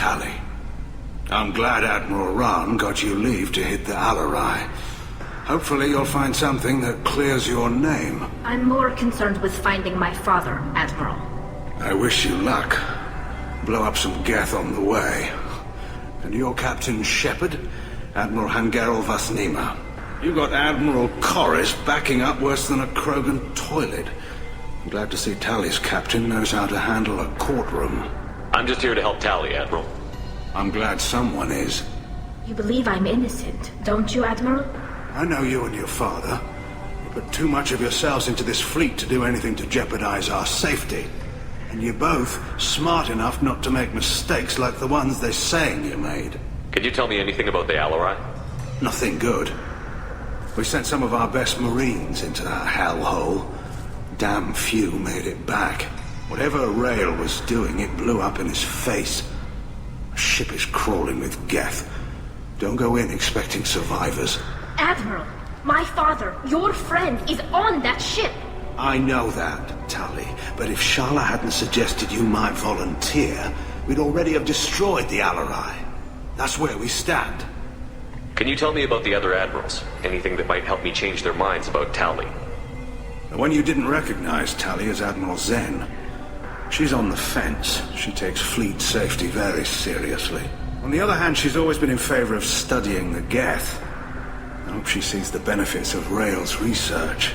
Tali. I'm glad Admiral Rahn got you leave to hit the Alarai. Hopefully you'll find something that clears your name. I'm more concerned with finding my father, Admiral. I wish you luck. Blow up some Geth on the way. And your Captain Shepard, Admiral Hangerel Vasnima. You got Admiral Corris backing up worse than a Krogan toilet. I'm glad to see Tali's captain knows how to handle a courtroom. I'm just here to help Tali, Admiral. I'm glad someone is. You believe I'm innocent, don't you, Admiral? I know you and your father. You put too much of yourselves into this fleet to do anything to jeopardize our safety. And you're both smart enough not to make mistakes like the ones they're saying you made. Can you tell me anything about the Alarai? Nothing good. We sent some of our best Marines into that hellhole. Damn few made it back. Whatever Rail was doing, it blew up in his face. A ship is crawling with Geth. Don't go in expecting survivors. Admiral, my father, your friend, is on that ship. I know that, Tali, but if Shala hadn't suggested you might volunteer, we'd already have destroyed the Alarai. That's where we stand. Can you tell me about the other admirals? Anything that might help me change their minds about Tali? The one you didn't recognize, Tali, is Admiral Zen. She's on the fence. She takes fleet safety very seriously. On the other hand, she's always been in favor of studying the Geth. I hope she sees the benefits of Rail's research.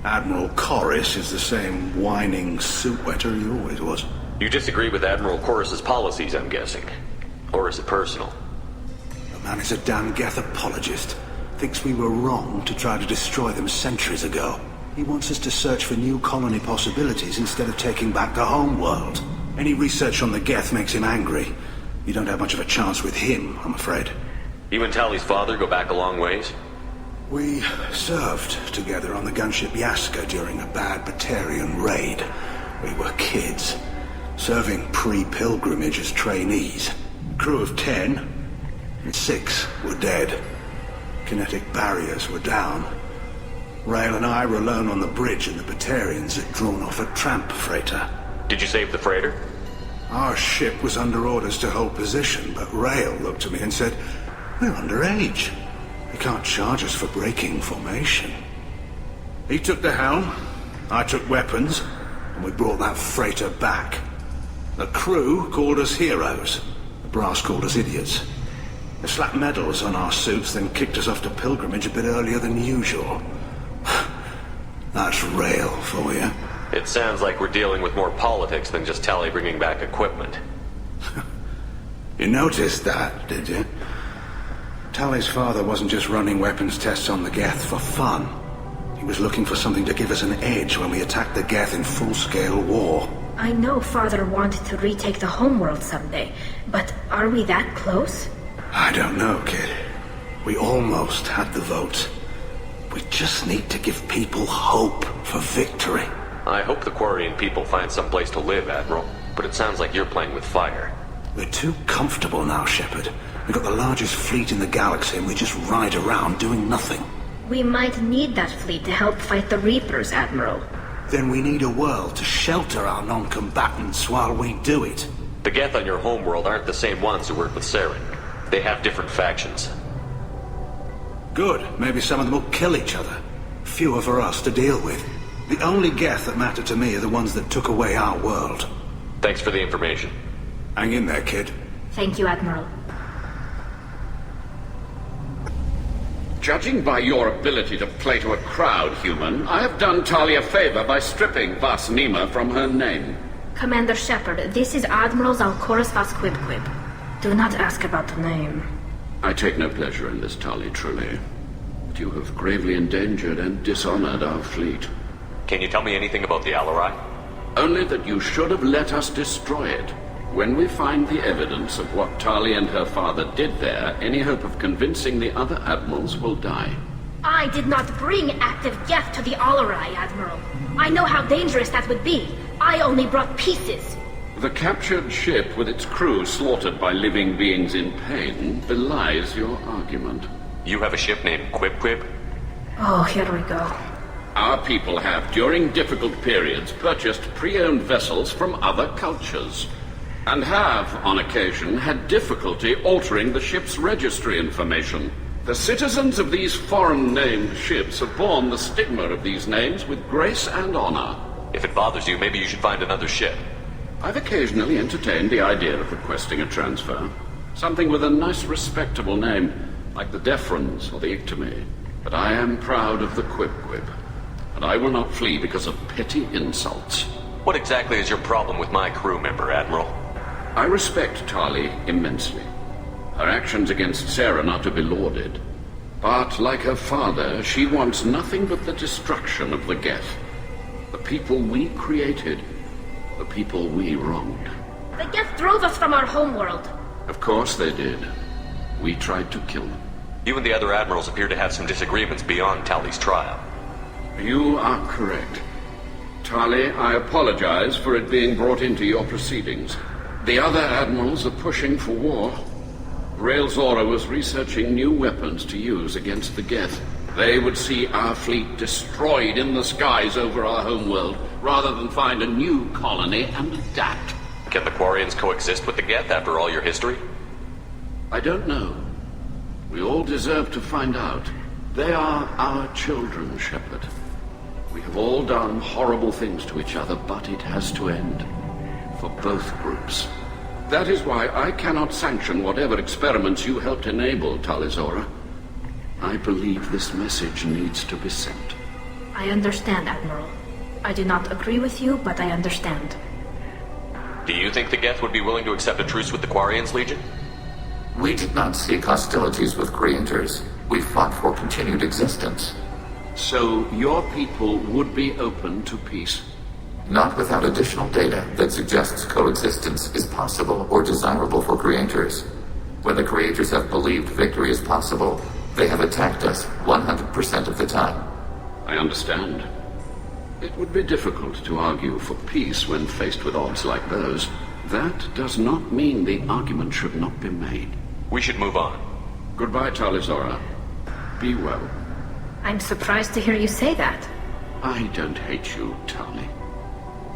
Admiral Corris is the same whining suit-wetter he always was. You disagree with Admiral Corris's policies, I'm guessing. Or is it personal? The man is a damn Geth apologist. Thinks we were wrong to try to destroy them centuries ago. He wants us to search for new colony possibilities instead of taking back the home world. Any research on the Geth makes him angry. You don't have much of a chance with him, I'm afraid. You and Tali's father go back a long ways? We served together on the gunship Yaska during a bad Batarian raid. We were kids, serving pre-pilgrimage as trainees. A crew of 10, and 6 were dead. Kinetic barriers were down. Rail and I were alone on the bridge, and the Batarians had drawn off a tramp freighter. Did you save the freighter? Our ship was under orders to hold position, but Rail looked at me and said, "We're underage. They can't charge us for breaking formation." He took the helm, I took weapons, and we brought that freighter back. The crew called us heroes. The brass called us idiots. They slapped medals on our suits, then kicked us off to pilgrimage a bit earlier than usual. That's Rail for you. It sounds like we're dealing with more politics than just Tali bringing back equipment. You noticed that, did you? Tali's father wasn't just running weapons tests on the Geth for fun. He was looking for something to give us an edge when we attacked the Geth in full-scale war. I know father wanted to retake the homeworld someday, but are we that close? I don't know, kid. We almost had the vote. We just need to give people hope for victory. I hope the Quarian people find some place to live, Admiral, but it sounds like you're playing with fire. We're too comfortable now, Shepard. We've got the largest fleet in the galaxy and we just ride around doing nothing. We might need that fleet to help fight the Reapers, Admiral. Then we need a world to shelter our non-combatants while we do it. The Geth on your homeworld aren't the same ones who work with Saren. They have different factions. Good. Maybe some of them will kill each other. Fewer for us to deal with. The only Geth that matter to me are the ones that took away our world. Thanks for the information. Hang in there, kid. Thank you, Admiral. Judging by your ability to play to a crowd, human, I have done Tali a favor by stripping Vasnima from her name. Commander Shepard, this is Admiral Zalkoris Vasquibquib. Do not ask about the name. I take no pleasure in this, Tali, truly. But you have gravely endangered and dishonored our fleet. Can you tell me anything about the Alarai? Only that you should have let us destroy it. When we find the evidence of what Tali and her father did there, any hope of convincing the other admirals will die. I did not bring active Geth to the Alarai, Admiral. I know how dangerous that would be. I only brought pieces. The captured ship with its crew slaughtered by living beings in pain belies your argument. You have a ship named Quib? Oh, here we go. Our people have, during difficult periods, purchased pre-owned vessels from other cultures. And have, on occasion, had difficulty altering the ship's registry information. The citizens of these foreign-named ships have borne the stigma of these names with grace and honor. If it bothers you, maybe you should find another ship. I've occasionally entertained the idea of requesting a transfer. Something with a nice, respectable name, like the Deferens or the Ictomy. But I am proud of the Quib-Quib, and I will not flee because of petty insults. What exactly is your problem with my crew member, Admiral? I respect Tali immensely. Her actions against Sarah are not to be lauded. But, like her father, she wants nothing but the destruction of the Geth. The people we created, the people we wronged. The Geth drove us from our homeworld. Of course they did. We tried to kill them. You and the other admirals appear to have some disagreements beyond Tali's trial. You are correct. Tali, I apologize for it being brought into your proceedings. The other admirals are pushing for war. Rael Zora was researching new weapons to use against the Geth. They would see our fleet destroyed in the skies over our homeworld, rather than find a new colony and adapt. Can the Quarians coexist with the Geth after all your history? I don't know. We all deserve to find out. They are our children, Shepard. We have all done horrible things to each other, but it has to end. For both groups. That is why I cannot sanction whatever experiments you helped enable, Tali Zora. I believe this message needs to be sent. I understand, Admiral. I do not agree with you, but I understand. Do you think the Geth would be willing to accept a truce with the Quarians, Legion? We did not seek hostilities with creators. We fought for continued existence. So your people would be open to peace? Not without additional data that suggests coexistence is possible or desirable for creators. When the creators have believed victory is possible, they have attacked us 100% of the time. I understand. It would be difficult to argue for peace when faced with odds like those. That does not mean the argument should not be made. We should move on. Goodbye, Tali Zora. Be well. I'm surprised to hear you say that. I don't hate you, Tali.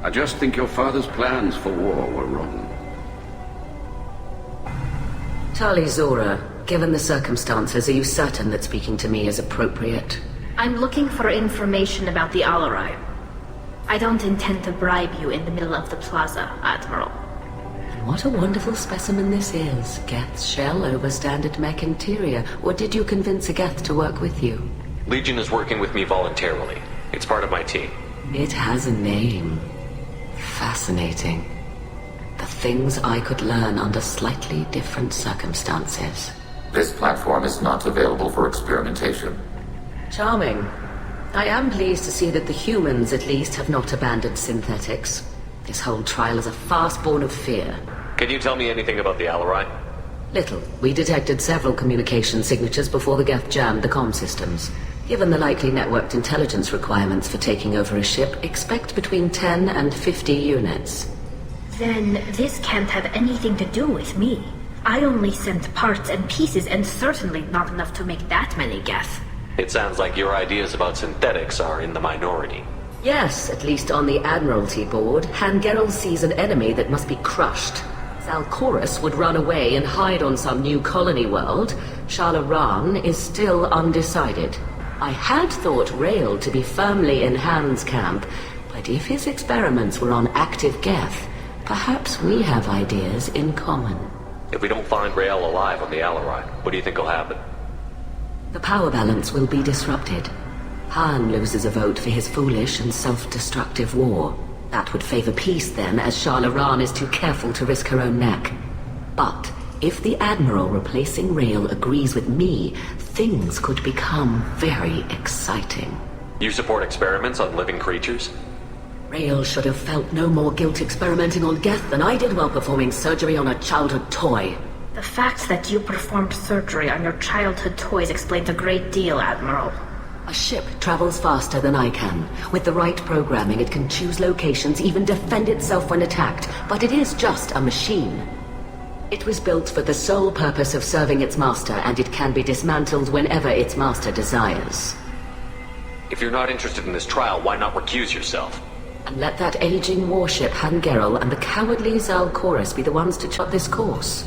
I just think your father's plans for war were wrong. Tali Zora, given the circumstances, are you certain that speaking to me is appropriate? I'm looking for information about the Alarai. I don't intend to bribe you in the middle of the plaza, Admiral. And what a wonderful specimen this is. Geth's shell over standard mech interior. Or did you convince a Geth to work with you? Legion is working with me voluntarily. It's part of my team. It has a name. Fascinating. The things I could learn under slightly different circumstances. This platform is not available for experimentation. Charming. I am pleased to see that the humans, at least, have not abandoned synthetics. This whole trial is a farce born of fear. Can you tell me anything about the Alarai? Little. We detected several communication signatures before the Geth jammed the comm systems. Given the likely networked intelligence requirements for taking over a ship, expect between 10 and 50 units. Then this can't have anything to do with me. I only sent parts and pieces, and certainly not enough to make that many Geth. It sounds like your ideas about synthetics are in the minority. Yes, at least on the Admiralty board, Hangerel sees an enemy that must be crushed. Zalcorus would run away and hide on some new colony world. Shalaran is still undecided. I had thought Rael to be firmly in Han's camp, but if his experiments were on active Geth, perhaps we have ideas in common. If we don't find Rael alive on the Alarai, what do you think will happen? The power balance will be disrupted. Han loses a vote for his foolish and self-destructive war. That would favor peace then, as Shalaran is too careful to risk her own neck. But if the Admiral replacing Rael agrees with me, things could become very exciting. You support experiments on living creatures? Rael should have felt no more guilt experimenting on Geth than I did while performing surgery on a childhood toy. The fact that you performed surgery on your childhood toys explains a great deal, Admiral. A ship travels faster than I can. With the right programming, it can choose locations, even defend itself when attacked. But it is just a machine. It was built for the sole purpose of serving its master, and it can be dismantled whenever its master desires. If you're not interested in this trial, why not recuse yourself? And let that aging warship Hangerel and the cowardly Zalcorus be the ones to chart this course?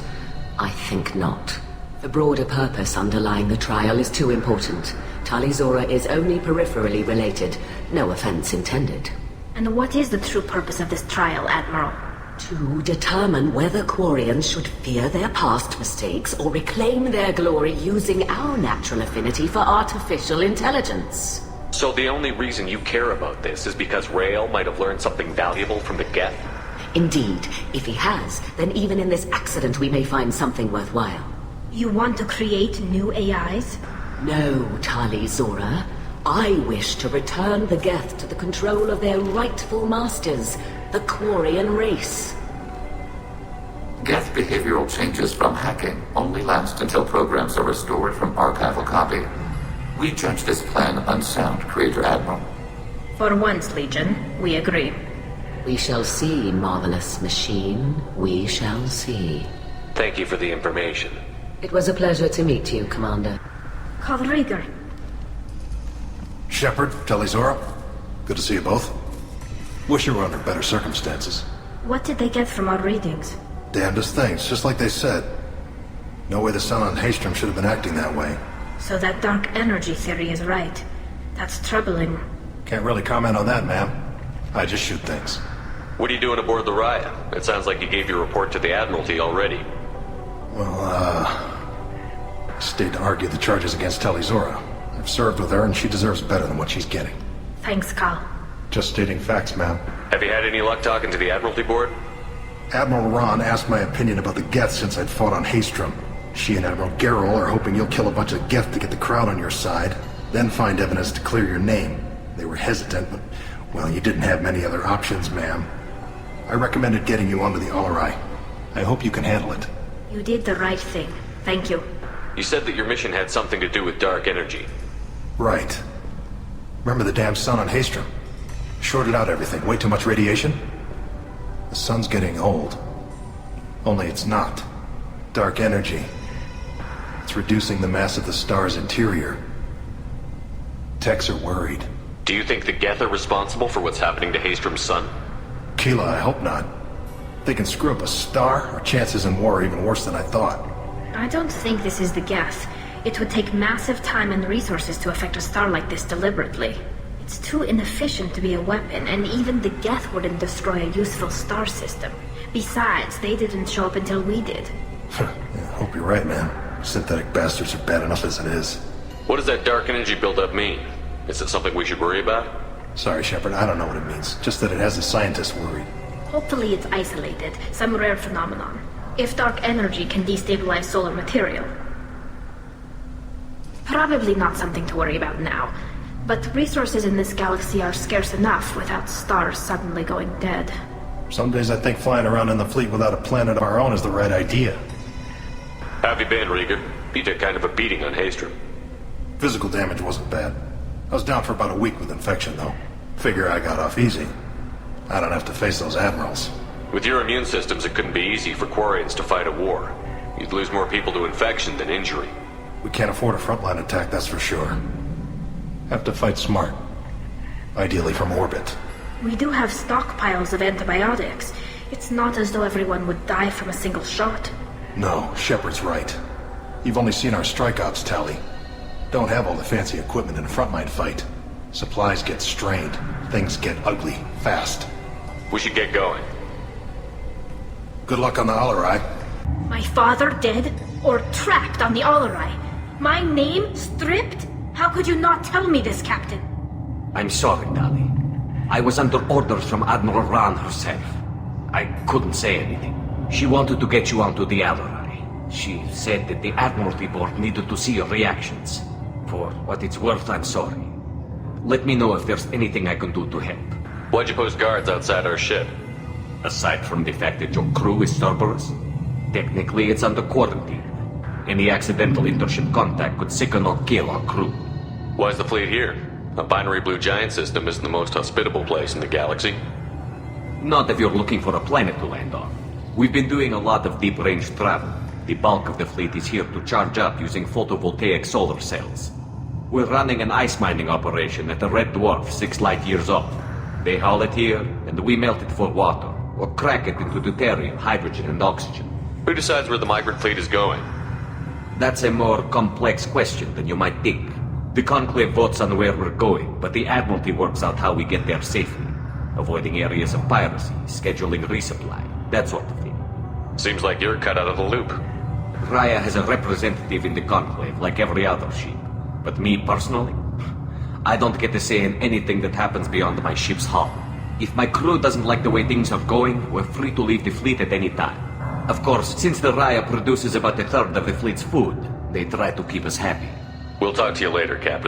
I think not. The broader purpose underlying the trial is too important. Tali Zora is only peripherally related. No offense intended. And what is the true purpose of this trial, Admiral? To determine whether Quarians should fear their past mistakes or reclaim their glory using our natural affinity for artificial intelligence. So the only reason you care about this is because Rael might have learned something valuable from the Geth? Indeed. If he has, then even in this accident we may find something worthwhile. You want to create new AIs? No, Tali Zora. I wish to return the Geth to the control of their rightful masters, the Quarian race. Geth behavioral changes from hacking only last until programs are restored from archival copy. We judge this plan unsound, Creator Admiral. For once, Legion, we agree. We shall see, marvelous machine. We shall see. Thank you for the information. It was a pleasure to meet you, Commander. Call Rieger. Shepard, Tali Zora, good to see you both. Wish you were under better circumstances. What did they get from our readings? Damnedest things, just like they said. No way the sun on Haystrom should have been acting that way. So that dark energy theory is right. That's troubling. Can't really comment on that, ma'am. I just shoot things. What are you doing aboard the Raya? It sounds like you gave your report to the Admiralty already. Well, stayed to argue the charges against Tali Zora. I've served with her and she deserves better than what she's getting. Thanks, Cal. Just stating facts, ma'am. Have you had any luck talking to the Admiralty board? Admiral Ron asked my opinion about the Geth since I'd fought on Haystrom. She and Admiral Gerrel are hoping you'll kill a bunch of Geth to get the crowd on your side, then find evidence to clear your name. They were hesitant, but, well, you didn't have many other options, ma'am. I recommended getting you onto the Alarai. I hope you can handle it. You did the right thing. Thank you. You said that your mission had something to do with dark energy. Right. Remember the damn sun on Haystrom? Shorted out everything. Way too much radiation? The sun's getting old. Only it's not. Dark energy. It's reducing the mass of the star's interior. Techs are worried. Do you think the Geth are responsible for what's happening to Haystrom's sun? Keela, I hope not. If they can screw up a star, our chances in war are even worse than I thought. I don't think this is the Geth. It would take massive time and resources to affect a star like this deliberately. It's too inefficient to be a weapon, and even the Geth wouldn't destroy a useful star system. Besides, they didn't show up until we did. Yeah, hope you're right, man. Synthetic bastards are bad enough as it is. What does that dark energy buildup mean? Is it something we should worry about? Sorry, Shepard, I don't know what it means. Just that it has the scientists worried. Hopefully it's isolated, some rare phenomenon. If dark energy can destabilize solar material. Probably not something to worry about now. But resources in this galaxy are scarce enough without stars suddenly going dead. Some days I think flying around in the fleet without a planet of our own is the right idea. How have you been, Rieger? You took kind of a beating on Haystrom. Physical damage wasn't bad. I was down for about a week with infection, though. Figure I got off easy. I don't have to face those admirals. With your immune systems, it couldn't be easy for Quarians to fight a war. You'd lose more people to infection than injury. We can't afford a frontline attack, that's for sure. Have to fight smart. Ideally from orbit. We do have stockpiles of antibiotics. It's not as though everyone would die from a single shot. No, Shepard's right. You've only seen our strikeouts, Tali. Don't have all the fancy equipment in a frontline fight. Supplies get strained. Things get ugly, fast. We should get going. Good luck on the Alarai. My father dead? Or trapped on the Alarai? My name stripped? How could you not tell me this, Captain? I'm sorry, Tali. I was under orders from Admiral Ran herself. I couldn't say anything. She wanted to get you onto the Alarai. She said that the Admiralty Board needed to see your reactions. For what it's worth, I'm sorry. Let me know if there's anything I can do to help. Why'd you post guards outside our ship? Aside from the fact that your crew is Cerberus, technically it's under quarantine. Any accidental intership contact could sicken or kill our crew. Why's the fleet here? A binary blue giant system isn't the most hospitable place in the galaxy. Not if you're looking for a planet to land on. We've been doing a lot of deep-range travel. The bulk of the fleet is here to charge up using photovoltaic solar cells. We're running an ice mining operation at the Red Dwarf 6 light years off. They haul it here, and we melt it for water, or crack it into deuterium, hydrogen, and oxygen. Who decides where the migrant fleet is going? That's a more complex question than you might think. The Conclave votes on where we're going, but the Admiralty works out how we get there safely. Avoiding areas of piracy, scheduling resupply, that sort of thing. Seems like you're cut out of the loop. Raya has a representative in the Conclave, like every other ship. But me personally, I don't get to say in anything that happens beyond my ship's hull. If my crew doesn't like the way things are going, we're free to leave the fleet at any time. Of course, since the Raya produces about a third of the fleet's food, they try to keep us happy. We'll talk to you later, Captain.